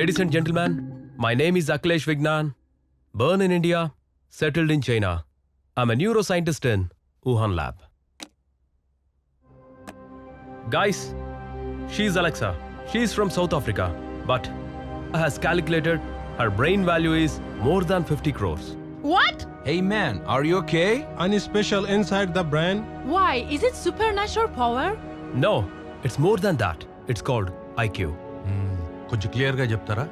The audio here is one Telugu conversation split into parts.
Ladies and gentlemen, my name is Akhilesh Vignan. Born in India, settled in China. I'm a neuroscientist in Wuhan lab. Guys, she's Alexa. She's from South Africa, but has calculated her brain value is more than 50 crores. What? Hey man, are you okay? Any special inside the brain? Why? Is it supernatural power? No, it's more than that. It's called IQ. కొంచెం క్లియర్గా చెప్తారా?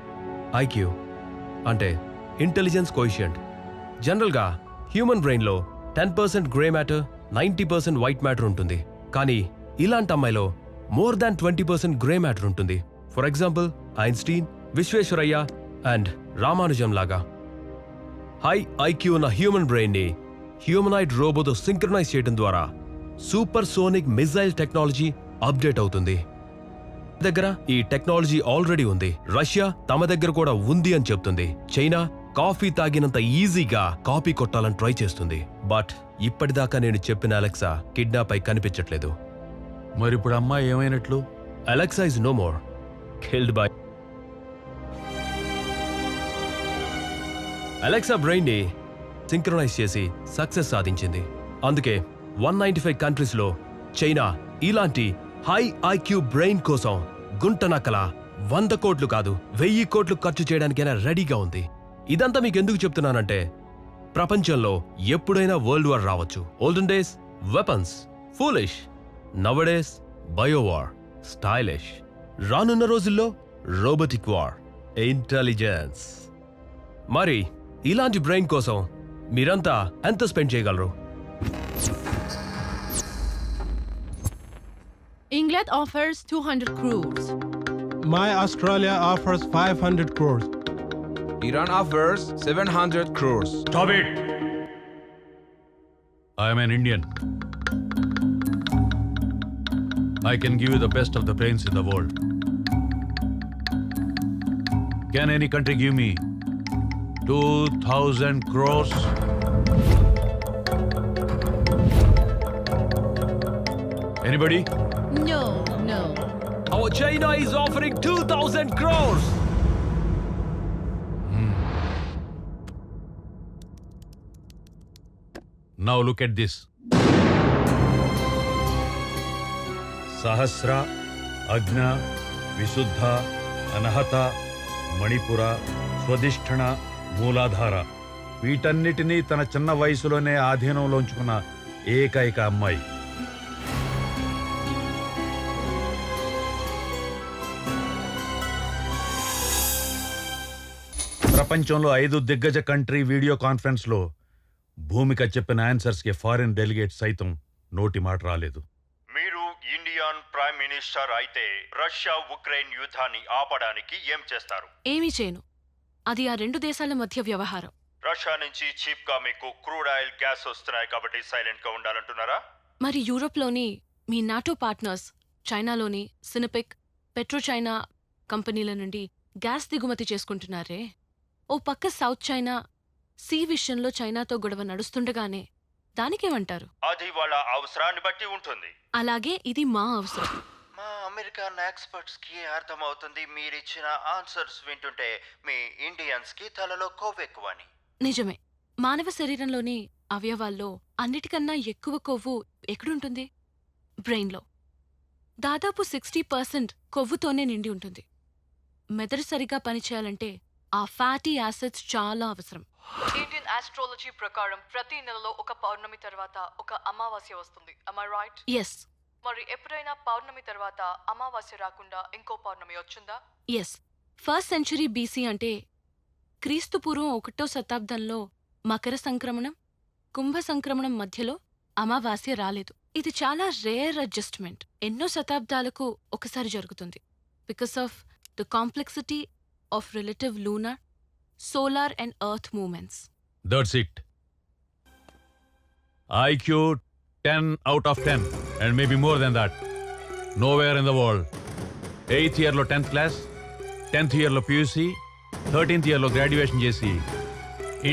IQ అంటే ఇంటెలిజెన్స్ కోఎఫిషియంట్. జనరల్గా హ్యూమన్ బ్రెయిన్లో 10% గ్రే మ్యాటర్, 90% వైట్ మ్యాటర్ ఉంటుంది. కానీ ఇలాంటి అమ్మాయిలో మోర్ దాన్ 20% గ్రే మ్యాటర్ ఉంటుంది. For example Einstein, Visvesvaraya and Ramanujam లాగా. హై ఐక్యూ ఉన్న హ్యూమన్ బ్రెయిన్ని హ్యూమనాయిడ్ రోబోతో సింక్రనైజ్ చేయడం ద్వారా super sonic missile technology update అవుతుంది. దగ్గర ఈ టెక్నాలజీ ఆల్రెడీ ఉంది. రష్యా తమ దగ్గర కూడా ఉంది అని చెప్తుంది. చైనా కాఫీ తాగినంత ఈజీగా కాపీ కొట్టాలని ట్రై చేస్తుంది. బట్ ఇప్పటిదాకా నేను చెప్పిన అలెక్సా కిడ్నాప్ అయి కనిపించట్లేదు. మరి ఇప్పుడు అమ్మాయి ఏమైనట్లు? Alexa is no more, killed by. Alexa brain ని సింక్రనైజ్ చేసి సక్సెస్ సాధించింది. అందుకే 195 కంట్రీస్ లో చైనా ఇలాంటి హై ఐక్యూ బ్రెయిన్ కోసం గుంటనక్కల 100 కోట్లు కాదు 1000 కోట్లు ఖర్చు చేయడానికైనా రెడీగా ఉంది. ఇదంతా మీకు ఎందుకు చెప్తున్నానంటే ప్రపంచంలో ఎప్పుడైనా వరల్డ్ వార్ రావచ్చు. Olden days weapons, foolish. Nowadays biowar, stylish. రానున్న రోజుల్లో రోబోటిక్ వార్, ఇంటెలిజెన్స్. మరి ఇలాంటి బ్రెయిన్ కోసం మీరంతా ఎంత స్పెండ్ చేయగలరు? England offers 200 crores. My Australia offers 500 crores. Iran offers 700 crores. Stop it! I am an Indian. I can give you the best of the brains in the world. Can any country give me 2,000 crores? Anybody? No. Our China is offering 2,000 crores. Now look at this. Sahasra, Agna, Visuddha, Anahata, Manipura, Swadhisthana, Mooladhara. వీటన్నిటినీ తన చిన్న వయసులోనే ఆధీనంలో ఉంచుకున్న ఏకైక అమ్మాయి. ప్రపంచంలో 5 దిగ్గజ కంట్రీ వీడియో కాన్ఫరెన్స్ లో భూమిక చెప్పిన ఆన్సర్స్ కి ఫారిన్ డెలిగేట్ సైతం నోటి మాట రాలేదు. మీరు ఇండియన్ ప్రైమ్ మినిస్టర్ అయితే రష్యా ఉక్రెయిన్ యుద్ధాన్ని ఆపడానికి ఏం చేస్తారు? ఏమీ చేయను. అది ఆ రెండు దేశాల మధ్య వ్యవహారం. రష్యా నుంచి చీప్ గా మీకు క్రూడ్ ఆయిల్, గ్యాస్ వస్తున్నాయి కాబట్టి సైలెంట్ గా ఉండాలంటున్నారా? మరి యూరోప్లోని మీ నాటో పార్ట్నర్స్ చైనాలోని సినపెక్, పెట్రో చైనా కంపెనీల నుండి గ్యాస్ దిగుమతి చేసుకుంటున్నారే. ఓ పక్క సౌత్ చైనా సీ విషయంలో చైనాతో గొడవ నడుస్తుండగానే దానికేమంటారు? అది వాళ్ళ అవసరాన్ని బట్టి ఉంటుంది. అలాగే ఇది మా అవసరం. మా అమెరికన్ ఎక్స్పర్ట్స్ కి అర్థమవుతుంది మీరిచ్చిన ఆన్సర్స్ వింటుంటే మీ ఇండియన్స్ కి తలలో కొవ్వెక్కువని. నిజమే. మానవ శరీరంలోని అవయవాల్లో అన్నిటికన్నా ఎక్కువ కొవ్వు ఎక్కడుంటుంది? బ్రెయిన్లో. దాదాపు 60% కొవ్వుతోనే నిండి ఉంటుంది. మెదడు సరిగా పనిచేయాలంటే ఆ ఫ్యాటీ యాసిడ్స్ చాలా అవసరం. ఇండియన్ ఆస్ట్రాలజీ ప్రకారం ప్రతి నెలలో ఒక పౌర్ణమి తర్వాత ఒక అమావాస్య వస్తుంది. Am I right? ఎస్. మరి ఎప్పుడైనా పౌర్ణమి తర్వాత అమావాస్య రాకుండా ఇంకో పౌర్ణమి వచ్చిందా? ఎస్. 1st century BC అంటే క్రీస్తుపూర్వం 1వ శతాబ్దంలో మకర సంక్రమణం, కుంభ సంక్రమణం మధ్యలో అమావాస్య రాలేదు. ఇది చాలా రేర్ అడ్జస్ట్మెంట్. ఎన్నో శతాబ్దాలకు ఒకసారి జరుగుతుంది. Because of the complexity of relative lunar, solar and earth movements. That's it. IQ 10 out of 10 and maybe more than that. Nowhere in the world. 8th year లో 10th class, 10th year లో PUC, 13th year లో గ్రాడ్యుయేషన్ చేసి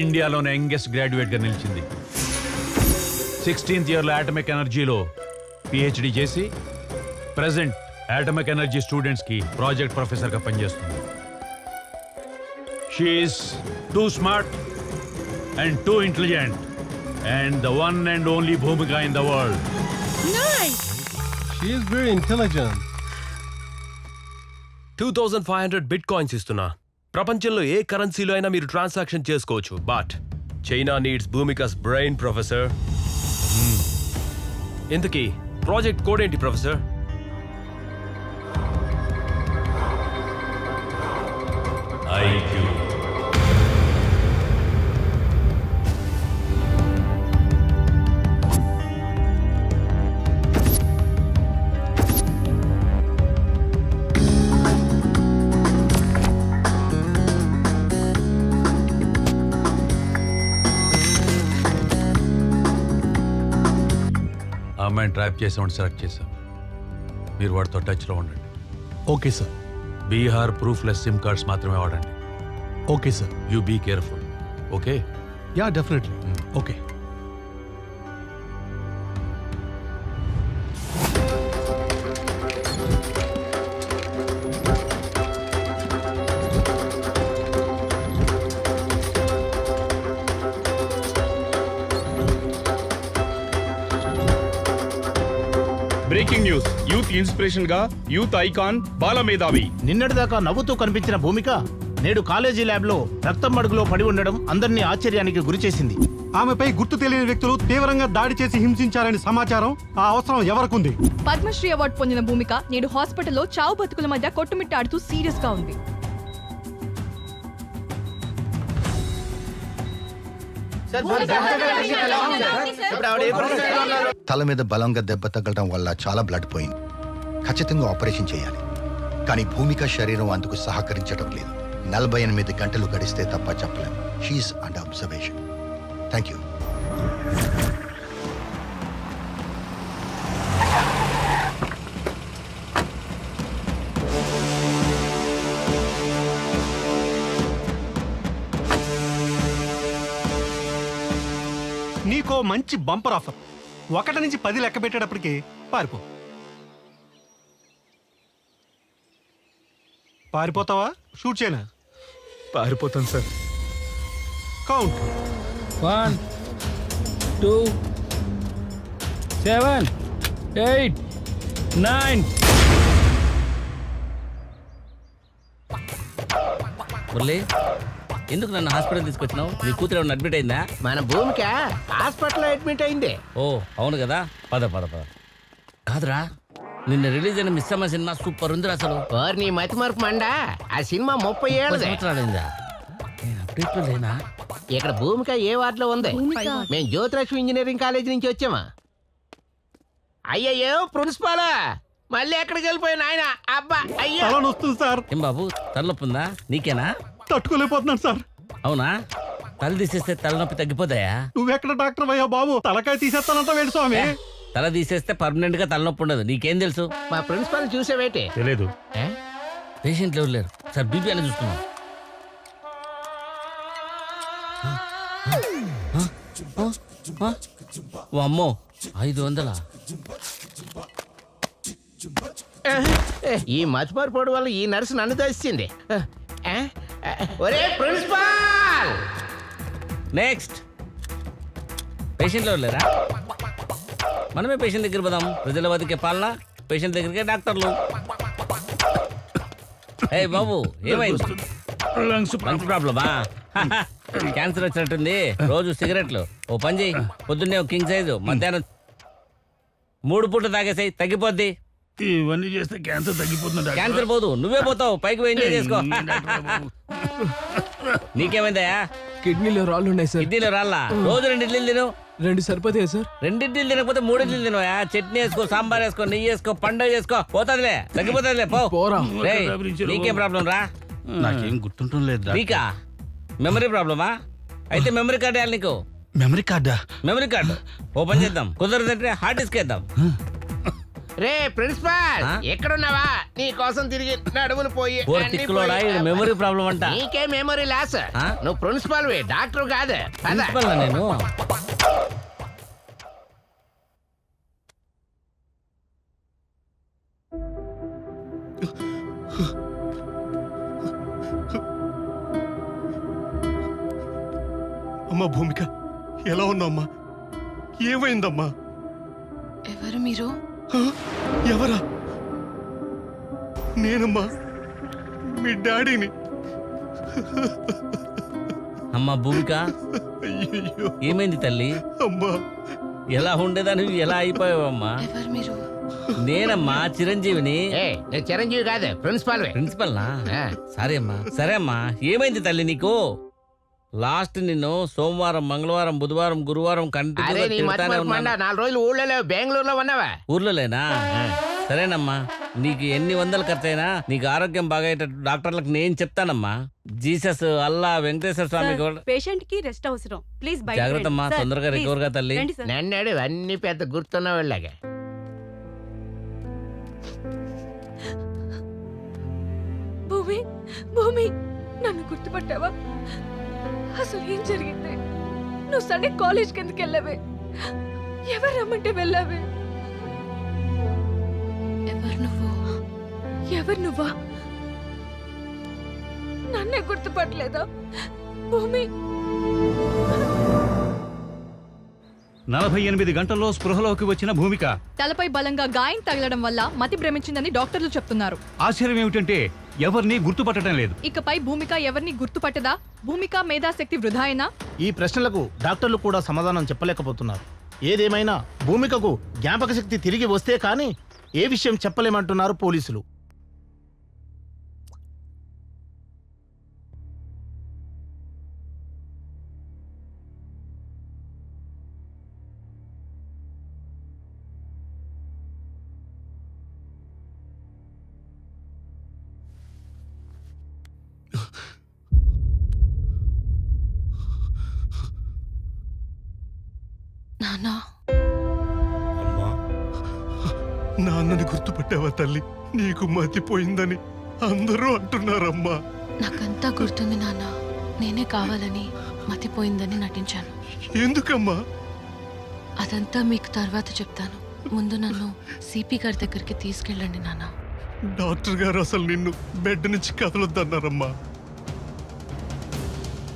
ఇండియాలోనే యంగెస్ట్ గ్రాడ్యుయేట్ గా నిలిచింది. 16th year లో అటామిక్ ఎనర్జీలో PhD చేసి ప్రెజెంట్ అటామిక్ ఎనర్జీ స్టూడెంట్స్ కి ప్రాజెక్ట్ ప్రొఫెసర్ గా పనిచేస్తుంది. She is too smart and too intelligent and the one and only Bhoomika in the world. She is very intelligent. 2500 bitcoins ఇస్తున్నా. ప్రపంచంలో ఏ కరెన్సీలో అయినా మీరు ట్రాన్సాక్షన్ చేసుకోవచ్చు. But China needs Bhoomika's brain professor. ఇంతకీ ప్రాజెక్ట్ కోడ్ ఏంటి ప్రొఫెసర్? IQ. ఆ అమ్మాయిని ట్రాప్ చేసామని సెలెక్ట్ చేశాం. మీరు వాడితో టచ్లో ఉండండి. Okay, sir. Bihar proofless SIM cards మాత్రమే వాడండి. Okay, sir. You be careful. Okay? Yeah, definitely. Okay. Breaking news. Youth inspiration గా యూత్ ఐకాన్ బాలమేధావి నిన్నటిదాకా నవ్వుతూ కనిపించిన భూమిక నేడు కాలేజీ ల్యాబ్ లో రక్తం మడుగులో పడి ఉండడం అందరినీ ఆశ్చర్యానికి గురిచేసింది. ఆమెపై గుర్తు తెలియని వ్యక్తులు తీవ్రంగా దాడి చేసి హింసించారని సమాచారం. ఆ అవసరం ఎవరికుంది? పద్మశ్రీ అవార్డు పొందిన భూమిక నేడు హాస్పిటల్లో చావు బతుకుల మధ్య కొట్టుమిట్టాడుతూ సీరియస్ గా ఉంది. తల మీద బలంగా దెబ్బ తగలడం వల్ల చాలా బ్లడ్ పోయింది. ఖచ్చితంగా ఆపరేషన్ చేయాలి. కానీ భూమిక శరీరం అందుకు సహకరించడం లేదు. 48 గంటలు గడిస్తే తప్ప చెప్పలేం. She's under observation. Thank you. నీకో మంచి బంపర్ ఆఫర్. 1 నుంచి 10 లెక్క పెట్టేటప్పటికి పారిపో. పారిపోతావా? షూట్ చేయనా? పారిపోతాను సార్. కౌంట్. 1 2 7 8 9. మురళి, ఎందుకు నన్ను హాస్పిటల్ తీసుకొచ్చినావు? నీ కూతురు ఏమన్నా అడ్మిట్ అయిందా? మన భూమిక హాస్పిటల్లో అడ్మిట్ అయింది. ఓ అవును కదా, పద పద పద. కాదురా, నిన్న రిలీజ్ అయిన మిస్ అమ్మ సినిమా సూపర్ ఉంది అసలు. ఓర్ నీ మతి మరపు మండా, ఆ సినిమా 30 ఏళ్ళది. సంవత్సరాలైందా? నేను అప్డేట్లో లేనా? ఇక్కడ భూమిక ఏ వార్డులో ఉంది? మేము జ్యోతిలక్ష్మి ఇంజనీరింగ్ కాలేజ్ నుంచి వచ్చామా. అయ్యయ్యో ప్రిన్సిపాలా, మళ్ళీ ఎక్కడికి వెళ్ళిపోయిన ఆయన? అబ్బా అయ్యో. తల వస్తుంది సార్. ఏం బాబు, తలనొప్పి ఉందా? నీకేనా? తట్టుకోలేకపోతున్నాను సార్. అవునా? తల తీసేస్తే తలనొప్పి తగ్గిపోతాయా? నువ్వెక్కడ డాక్టర్ అయ్యా బాబు? తలకాయ తీసేస్తానంట వేడు స్వామి. తల తీసేస్తే పర్మనెంట్ గా తలనొప్పి ఉండదు. నీకేం తెలుసు? మా ప్రిన్సిపాల్ చూసావేటి? తెలియదు. పేషెంట్లు ఎవరు లేరు సార్, బీపీ అని చూస్తున్నాం. ఓ అమ్మో, 500. ఈ మతిమరపోడు వల్ల ఈ నర్సు నన్ను దర్శించింది. ఒరే ప్రిన్సిపాల్. నెక్స్ట్ పేషెంట్లు ఎవరు లేరా? మనమే పేషెంట్ దగ్గర పోదాం. ప్రజల బతికే పాలన, పేషెంట్ దగ్గరికే డాక్టర్లు. ఏ బాబు, ఏమైంది? లంగ్స్ ప్రాబ్లమా? క్యాన్సర్ వచ్చినట్టుంది. రోజు సిగరెట్లు. ఓ పని చేయి, పొద్దున్నే కింగ్ సైజు, మధ్యాహ్నం 3 పూటలు తాగేసాయి, తగ్గిపోద్ది. ఇవన్నీ చేస్తే క్యాన్సర్ తగ్గిపోతుంది. క్యాన్సర్ పోదు, నువ్వే పోతావు. పైకి పోయి ఎంజాయ్ చేసుకో. నీకేమైందయా? కిడ్నీలో రాళ్ళు ఉన్నాయి సార్. కిడ్నీలో రాళ్ళా? రోజు 2 ఇడ్లీలు తిను. 2 సరిపోతాయి సార్. 2 ఇడ్లీలు తినకపోతే 3 ఇడ్లీలు తినవా? చట్నీ వేసుకో, సాంబార్ వేసుకో, నెయ్యి వేసుకో, పండుగ చేసుకో, పోతాదిలే, తగ్గిపోతాదిలే. పోరా. నీకేం ప్రాబ్లం రా? నాకేం గుర్తుంటం లేదు. నీకా మెమరీ ప్రాబ్లమా? అయితే మెమరీ కార్డు వేయాలి నీకు. మెమరీ కార్డా? మెమరీ కార్డు ఓపెన్ చేద్దాం. కుదరదంటే హార్డ్ డిస్క్ వేద్దాం. రే ప్రిన్సిపాల్, ఎక్కడున్నావా? నీ కోసం తిరిగి నడుములు పోయి తిక్కులోడా, మెమరీ ప్రాబ్లం అంట. నీకే మెమరీ లాస్. నువ్వు ప్రిన్సిపాల్ డాక్టర్ కాదు. ప్రిన్సిపల్ నేను. అమ్మా భూమిక, ఎలా ఉన్నావమ్మా? ఏమైందమ్మా? ఎవరు మీరు? హ? ఎవరా? నేనమ్మా, మీ డాడీని. అమ్మా భూమిక, అయ్యయ్యో ఏమైంది తల్లి? అమ్మా. ఎలా ఉండేదాన్ని ఎలా అయిపోయావమ్మా? ఎవరు మీరు? నేనమ్మా చిరంజీవిని. నేను చిరంజీవి కాదు, ప్రిన్సిపాల్. ప్రిన్సిపల్నా? సరే అమ్మా, ఏమైంది తల్లి నీకు? లాస్ట్ నిన్ను సోమవారం, మంగళవారం, బుధవారం, గురువారం అరే నీ కంటిన్యూగా మర్చిపోకుండా 4 రోజులు ఊళ్ళో బెంగళూరులో ఉన్నావా? ఊర్లో లేనా? సరేనమ్మా, నీకు ఎన్ని వందలు ఖర్చయినా నీకు ఆరోగ్యం బాగయ్యేటట్టు డాక్టర్లకు నేను చెప్తానమ్మా. జీసస్, అల్లా, వెంకటేశ్వర స్వామి కూడా. పేషెంట్ కి రెస్ట్ అవసరం. ప్లీజ్ జాగ్రత్త అమ్మా, తొందరగా రికవర్ గా తల్లి. నన్నాడు అన్ని పెద్ద గుర్తున్న వాళ్ళగా. భూమి, భూమి, నన్ను గుర్తుపట్టావా? అసలు ఏం జరిగింది? నువ్వు సండే కాలేజ్కి ఎందుకు వెళ్ళావే? ఎవరు రమ్మంటే వెళ్ళావే? ఎవరు నువ్వు? ఎవరు నువ్వా? నన్నే గుర్తుపట్టలేదా? భూమి, 48 గంటల్లో స్పృహలోకి వచ్చిన భూమిక. తలపై బలంగా గాయం తగలడం వల్ల మతి భ్రమించిందని డాక్టర్లు చెప్తున్నారు. ఆశ్చర్యం ఏమిటంటే ఎవరిని గుర్తుపట్టడం లేదు. ఇకపై భూమిక ఎవరిని గుర్తుపట్టదా? భూమిక మేధాశక్తి వృధాయేనా? ఈ ప్రశ్నలకు డాక్టర్లు కూడా సమాధానం చెప్పలేకపోతున్నారు. ఏదేమైనా భూమికకు జ్ఞాపక శక్తి తిరిగి వస్తే కానీ ఏ విషయం చెప్పలేమంటున్నారు పోలీసులు. నాన్నా, అమ్మా, నాన్నని గుర్తుపట్టావా తల్లి? నీకు మతిపోయిందని అందరూ అంటున్నారమ్మా. నాకంతా గుర్తుంది నాన్న. నేనే కావాలని మతిపోయిందని నటించాను. ఎందుకమ్మా? అదంతా మీకు తర్వాత చెప్తాను. ముందు నన్ను సిపి గారి దగ్గరికి తీసుకెళ్ళండి నాన్న. డాక్టర్ గారు అసలు నిన్ను బెడ్ నుంచి కదలొద్దన్నారమ్మా.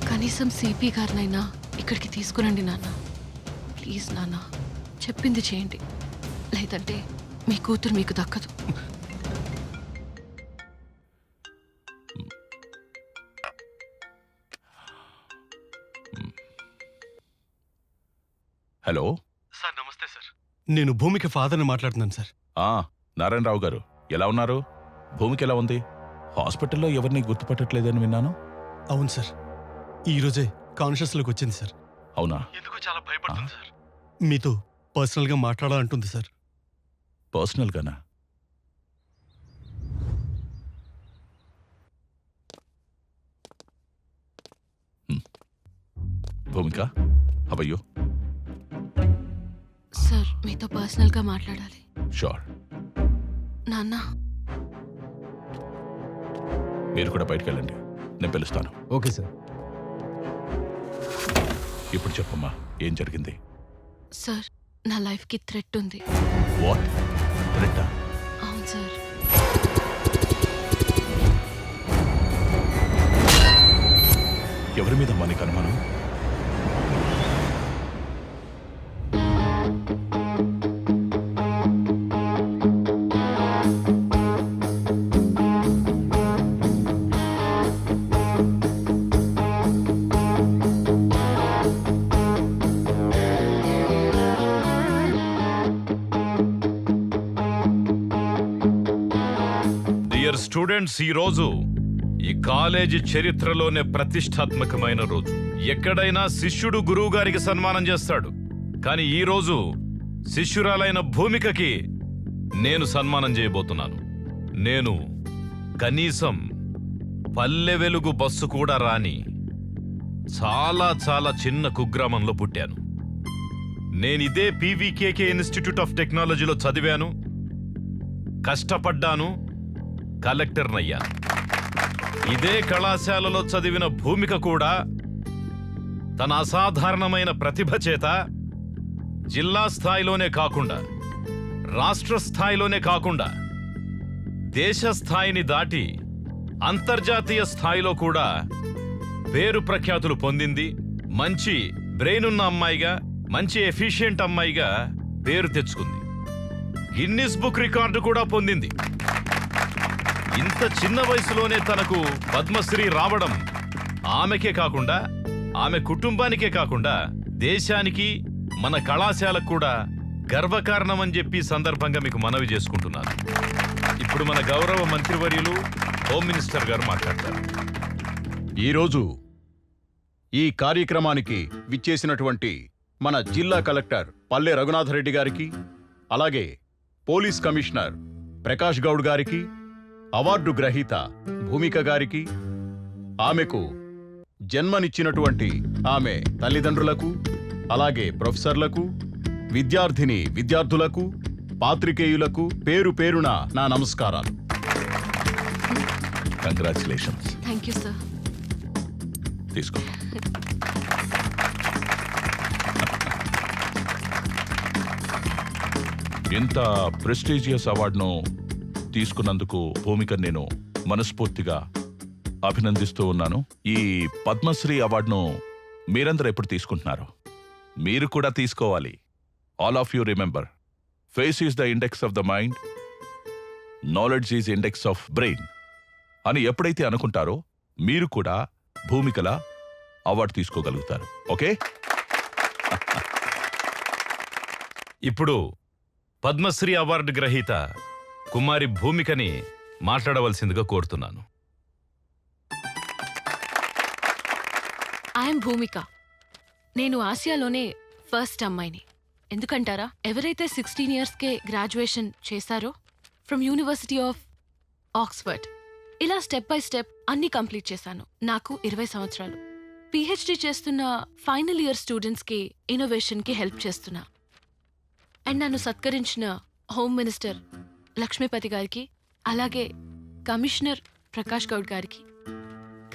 కనీసం సిపి గారినైనా ఇక్కడికి తీసుకురండి నాన్న. ప్లీజ్ నాన్న, చెప్పింది చేయండి, లేదంటే మీ కూతురు మీకు దక్కదు. హలో సార్, నమస్తే సార్. నేను భూమిక ఫాదర్ని మాట్లాడుతున్నాను సార్. నారాయణరావు గారు ఎలా ఉన్నారు? భూమికి ఎలా ఉంది? హాస్పిటల్లో ఎవరిని గుర్తుపట్టట్లేదని విన్నాను. అవును సార్, ఈరోజే కాన్షియస్లోకి వచ్చింది సార్. అవునా? ఎందుకు చాలా భయపడుతుంది సార్. మీతో పర్సనల్గా మాట్లాడాలంటుంది సార్. పర్సనల్గానా? భూమిక, హవయ్యో? సార్, మీతో పర్సనల్గా మాట్లాడాలి. షూర్. నాన్న, మీరు కూడా బయటకు వెళ్ళండి, నేను పిలుస్తాను. Okay sir. ఇప్పుడు చెప్పమ్మా, ఏం జరిగింది? సార్, నా లైఫ్కి థ్రెట్ ఉంది. వాట్? థ్రెట్టా? అవును సార్. ఎవరి మీద మనకి అనుమానం? స్టూడెంట్స్, ఈ రోజు ఈ కాలేజీ చరిత్రలోనే ప్రతిష్టాత్మకమైన రోజు. ఎక్కడైనా శిష్యుడు గురువు గారికి సన్మానం చేస్తాడు, కానీ ఈ రోజు శిష్యురాలైన భూమికకి నేను సన్మానం చేయబోతున్నాను. నేను కనీసం పల్లె వెలుగు బస్సు కూడా రాని చాలా చాలా చిన్న కుగ్రామంలో పుట్టాను. నేనిదే పీవీకేకే ఇన్స్టిట్యూట్ ఆఫ్ టెక్నాలజీలో చదివాను, కష్టపడ్డాను, కలెక్టర్నయ్యాను. ఇదే కళాశాలలో చదివిన భూమిక కూడా తన అసాధారణమైన ప్రతిభ చేత జిల్లా స్థాయిలోనే కాకుండా, రాష్ట్ర స్థాయిలోనే కాకుండా, దేశ స్థాయిని దాటి అంతర్జాతీయ స్థాయిలో కూడా పేరు ప్రఖ్యాతులు పొందింది. మంచి బ్రెయిన్ ఉన్న అమ్మాయిగా, మంచి ఎఫిషియెంట్ అమ్మాయిగా పేరు తెచ్చుకుంది. గిన్నిస్ బుక్ రికార్డు కూడా పొందింది. ఇంత చిన్న వయసులోనే తనకు పద్మశ్రీ రావడం ఆమెకే కాకుండా, ఆమె కుటుంబానికే కాకుండా, దేశానికి, మన కళాశాలకు కూడా గర్వకారణమని చెప్పి సందర్భంగా మీకు మనవి చేసుకుంటున్నాను. ఇప్పుడు మన గౌరవ మంత్రివర్యులు హోమ్ మినిస్టర్ గారు మాట్లాడతారు. ఈరోజు ఈ కార్యక్రమానికి విచ్చేసినటువంటి మన జిల్లా కలెక్టర్ పల్లె రఘునాథరెడ్డి గారికి, అలాగే పోలీస్ కమిషనర్ ప్రకాష్ గౌడ్ గారికి, అవార్డు గ్రహీత భూమిక గారికి, ఆమెకు జన్మనిచ్చినటువంటి ఆమె తల్లిదండ్రులకు, అలాగే ప్రొఫెసర్లకు, విద్యార్థిని విద్యార్థులకు, పాత్రికేయులకు పేరు పేరున నా నమస్కారాలు. కంగ్రాచులేషన్స్. Thank you sir. తీసుకో. ఇంత ప్రెస్టీజియస్ అవార్డును తీసుకున్నందుకు భూమిక నేను మనస్ఫూర్తిగా అభినందిస్తూ ఉన్నాను. ఈ పద్మశ్రీ అవార్డును మీరందరూ ఎప్పుడు తీసుకుంటున్నారు? మీరు కూడా తీసుకోవాలి. All of you remember, face is the index of the mind, knowledge is index of brain అని ఎప్పుడైతే అనుకుంటారో మీరు కూడా భూమికల అవార్డు తీసుకోగలుగుతారు. ఓకే? ఇప్పుడు పద్మశ్రీ అవార్డు గ్రహీత కుమారి భూమికని మాట్లాడవలసిందిగా కోరుతున్నాను. ఐఎమ్ భూమిక. నేను ఆసియాలోనే ఫస్ట్ అమ్మాయిని. ఎందుకంటారా? ఎవరైతే 16 ఇయర్స్కే గ్రాడ్యుయేషన్ చేశారో ఫ్రమ్ యూనివర్సిటీ ఆఫ్ ఆక్స్ఫర్డ్, ఇలా స్టెప్ బై స్టెప్ అన్ని కంప్లీట్ చేశాను. నాకు 20 సంవత్సరాలు. పిహెచ్డి చేస్తున్న ఫైనల్ ఇయర్ స్టూడెంట్స్కి ఇన్నోవేషన్కి హెల్ప్ చేస్తున్నా. అండ్ నన్ను సత్కరించిన హోమ్ మినిస్టర్ లక్ష్మీపతి గారికి, అలాగే కమిషనర్ ప్రకాష్ గౌడ్ గారికి,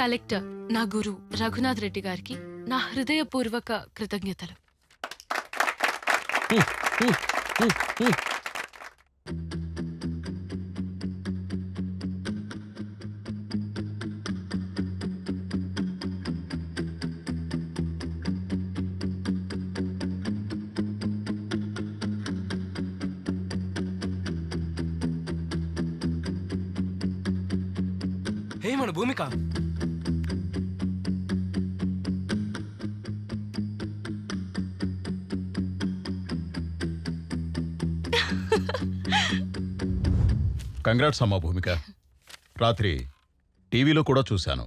కలెక్టర్ నా గురు రఘునాథ్ రెడ్డి గారికి నా హృదయపూర్వక కృతజ్ఞతలు. హే మన భూమిక, కంగ్రాట్స్ అమ్మా భూమిక. రాత్రి టీవీలో కూడా చూశాను.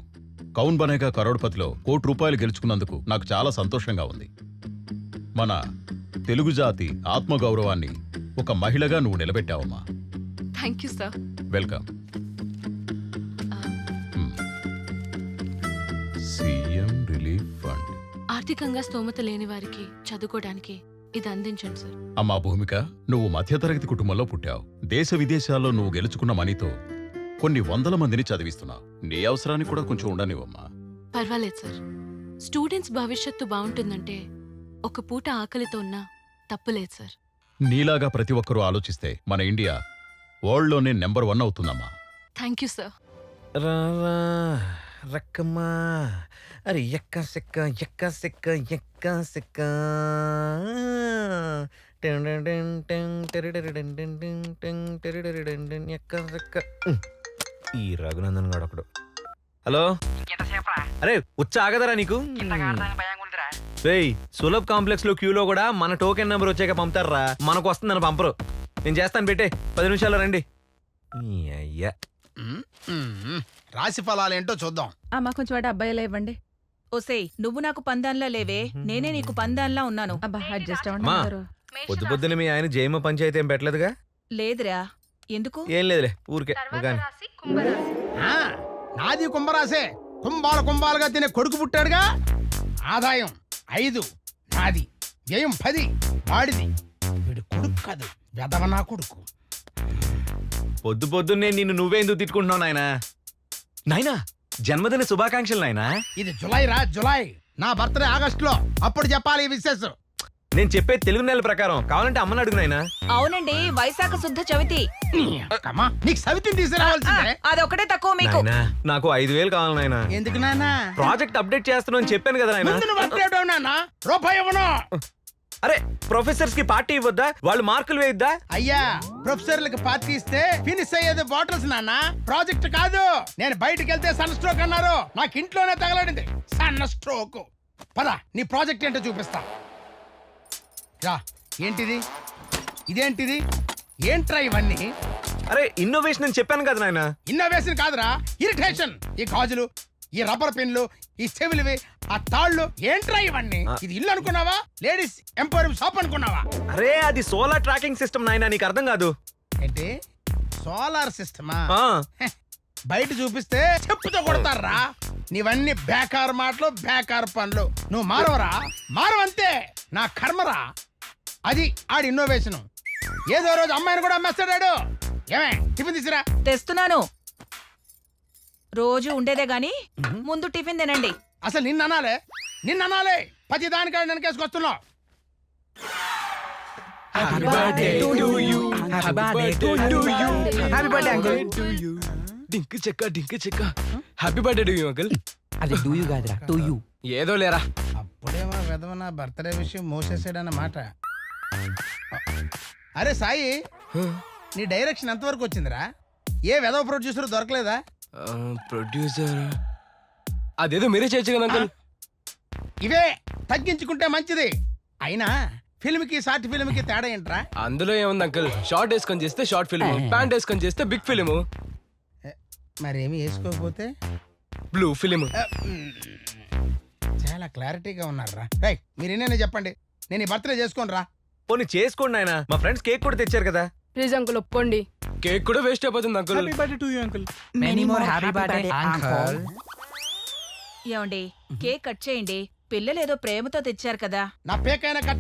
కౌన్ బనేగా కరోడ్పతిలో ₹1 గెలుచుకున్నందుకు నాకు చాలా సంతోషంగా ఉంది. మన తెలుగు జాతి ఆత్మగౌరవాన్ని ఒక మహిళగా నువ్వు నిలబెట్టావమ్మా. Thank you sir. Welcome. CM relief fund. ఆర్థికంగా స్తోమత లేని వారికి చదువుకోవడానికి ఇది అందించండి సార్. అమ్మా భూమిక, నువ్వు మధ్యతరగతి కుటుంబంలో పుట్టావు. దేశ విదేశాల్లో నువ్వు గెలుచుకున్న మనీతో కొన్ని 100 మందిని చదివిస్తున్నావు. నీ అవసరానికి కూడా కొంచెం ఉండనివమ్మా. పర్వాలేదు సార్. స్టూడెంట్స్ భవిష్యత్తు బాగుంటుందంటే ఒక పూట ఆకలితో ఉన్నా తప్పులేదు సార్. నీలాగా ప్రతి ఒక్కరూ ఆలోచిస్తే మన ఇండియా వరల్డ్లోనే నెంబర్ 1 అవుతుందమ్మా. Thank you sir. రక్కమ్మా, అరే ఎక్క సెక్క ఎక్క సెక్క ఎక్క సెక్క. ఈ రఘునందన్ గాడు ఒకడు. హలో, అరే ఉచ్చ ఆగదరా నీకు? సులభ్ కాంప్లెక్స్ లో క్యూలో కూడా మన టోకెన్ నెంబర్ వచ్చాక పంపుతారా, మనకు వస్తుందని పంపరు. నేను చేస్తాను, పెట్టే 10 నిమిషాలు రండి. అయ్యా రాశి ఫలాలేంటో చూద్దాం. అమ్మా కొంచెం వాడు అబ్బాయిలా ఇవ్వండి. ఓసేయ్, నువ్వు నాకు పందాన్లా లేవే, నేనే నీకు పందాన్లా ఉన్నాను. అబ్బా అడ్జస్ట్ అవ్వండి. పొద్దు పొద్దున మీ ఆయన జయమ పంచాయతీ ఏం పెట్టలేదుగా? లేదురా. ఎందుకు? ఏం లేదులే, ఊరికే. నాది కుంభరాసే. కుంభాలుగా తినే కొడుకు పుట్టాడుగా. ఆదాయం 5 నాది, వ్యయం 10 వాడిది. వీడు కొడుకు కాదు, వెదవ నా కొడుకు. పొద్దు పొద్దున్నే నిన్ను నువ్వే ఎందుకు తిట్టుకుంటున్నావు నాయనా? నాయనా జన్మదిన శుభాకాంక్షలు నాయనా. ఇది జులై రా, జులై. నా బర్త్డే ఆగస్టులో, అప్పుడు చెప్పాలి ఈ విశేషం. నేను చెప్పేది తెలుగు నెలల ప్రకారం కావాలంటే అమ్మని అడుగు నాయనా. అవునండి, వైశాఖ శుద్ధ చవితి. అమ్మా నీకు సవితిని తీసుకురావాల్సిందే. అదొకటే తక్కువ మీకు. నాయనా, నాకు 5,000 కావాలి నాయనా. ఎందుకు నాన్న? ప్రాజెక్ట్ అప్డేట్ చేస్తున్నాను అని చెప్పాను కదా నాయనా. ముందు నువ్వు అప్డేట్ అవ్వు నాన్న. రూపాయి ఇవ్వను. అరే ప్రొఫెసర్స్ కి పార్టీ ఇవ్వద్దా? వాళ్ళు మార్కులు వేయద్దా? అయ్యా ప్రొఫెసర్లకు పార్టీ ఇస్తే ఫినిష్ అయ్యేది బాటిల్స్ నాన్న, ప్రాజెక్ట్ కాదు. నేను బయటికి వెళ్తే సన్ స్ట్రోక్ అన్నారు, నాకు ఇంట్లోనే తగలడింది సన్ స్ట్రోక్. పద నీ ప్రాజెక్ట్ ఏంటో చూపిస్తా. రా. ఏంటిది? ఇదేంటిది? ఏంట్రా ఇవన్నీ? అరే ఇన్నోవేషన్ అని చెప్పాను కదా నాయనా. ఇన్నోవేషన్ కాదురా, ఇరిటేషన్. ఈ గాజులు, ఈ రబ్బర్ పెన్లు, ఈ చెవులివి, ఆ తాళ్ళు, ఏంట్రా ఇవన్నీ? ఇది ఇల్లు అనుకున్నావా? లేడీస్ ఎంపోరియం షాప్ అనుకున్నావా? అరే అది సోలార్ ట్రాకింగ్ సిస్టమ్ నాయనా, నీకు అర్థం కాదు. ఏంటి సోలార్ సిస్టమా? ఆ, బయట చూపిస్తే చెప్పుతో కొడతారా? నీవన్నీ బేకార్ మాటలు, బేకార్ పనులు. నువ్వు మారవరా? మారవంతే. నా కర్మరా. అది ఆడి ఇన్నోవేషన్. ఏదో రోజు అమ్మాయిని కూడా అమ్మేస్తాడాడు. ఏమే టిఫిన్ తీసురా. తెస్తున్నాను. రోజు ఉండేదే గాని ముందు టిఫిన్ తినండి. అసలు నిన్న అనాలే. పది దానికాడ వెనకేసుకొస్తున్నావు. డింక్ చెక్క happy birthday to you uncle. అది డూ యూ కాదురా టు యూ. ఏదో లేరా. అప్పుడేమో విధవ నా బర్త్డే విషయం మోసేసాడన్నమాట. అరే సాయి, నీ డైరెక్షన్ ఎంతవరకు వచ్చిందిరా? ఏ విధవ ప్రొడ్యూసర్ దొరకలేదా? ప్రొడ్యూసర్ అదేదో మీరే చేయొచ్చు కదా అంకుల్. ఇవే తగ్గించుకుంటే మంచిది. అయినా ఫిల్మ్ కి షార్ట్ ఫిల్మ్ కి తేడా ఏంట్రా? అందులో ఏముంది అంకుల్, షార్ట్ వేసుకొని చేస్తే షార్ట్ ఫిల్మ్, ప్యాంట్ వేసుకొని చేస్తే బిగ్ ఫిల్మ్, మరేమి వేసుకోకపోతే బ్లూ ఫిల్మ్. చాలా క్లారిటీగా ఉన్నారా? రైట్, మీరు ఎన్నైనా చెప్పండి, నేను ఈ బర్త్డే చేసుకోను రా. పోనీ చేసుకోండి నాయనా, మా ఫ్రెండ్స్ కేక్ కూడా తెచ్చారు కదా. ప్లీజ్ అంకుల్ ఒప్పుకోండి. కేక్ కూడా వేస్ట్ అయిపోతుంది uncle. Many more happy birthday uncle. ఏమండి కేక్ కట్ చేయండి. పిల్లలు ఏదో ప్రేమతో తెచ్చారు కదా. నా పేకైనా కట్